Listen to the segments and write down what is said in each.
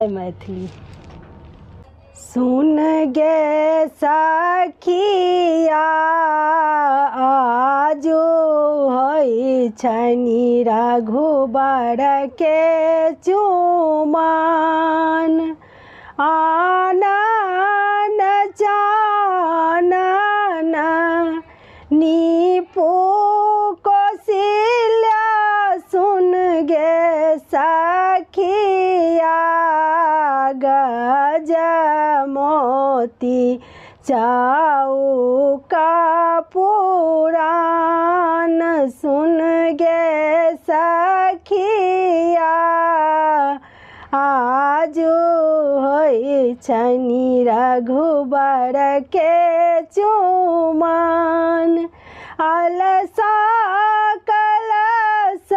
मैथिली। सुन गे सखिया आजो होइ छनि रघुबर के चुमान, आनन जानन नीपू कौशल्या। सुन गे सखिया गजमोती चौका पुराण। सुन गे सखिया आजो होइ छनि रघुबर के चुमान, अलसा कलश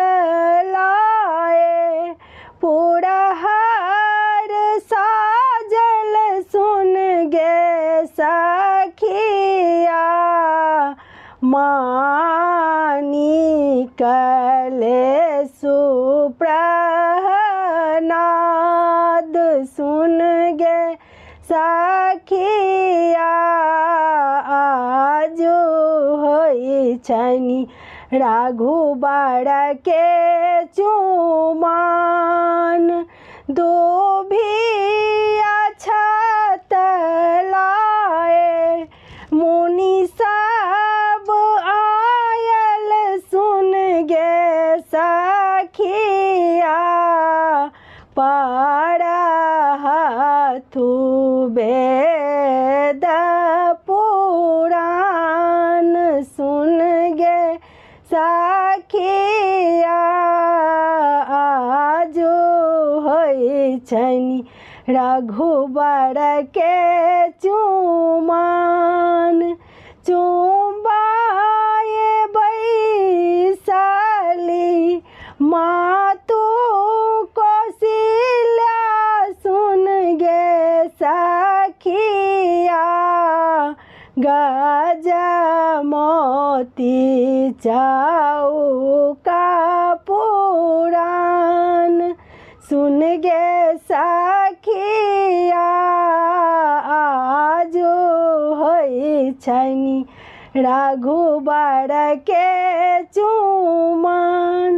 लाए पुरहर साजल। सुन गे सखिया मानिकले सुप्रनाद। सुन गे सखिया आजो होइ छनि रघुबर के चुमान, दुभिया छत लाए मुनि सब आयल। सुन गे सखिया पढ़हथु वेद पुराण। सुन गे सखिया आजो होइ छनि रघुबर के चुमान, चुम्बाए बैसली मातु कौशल्या। सुन गे सखिया गजमोती चौका पुराण। सुन गे सखिया आजो होइ छनि रघुबर के चुमान।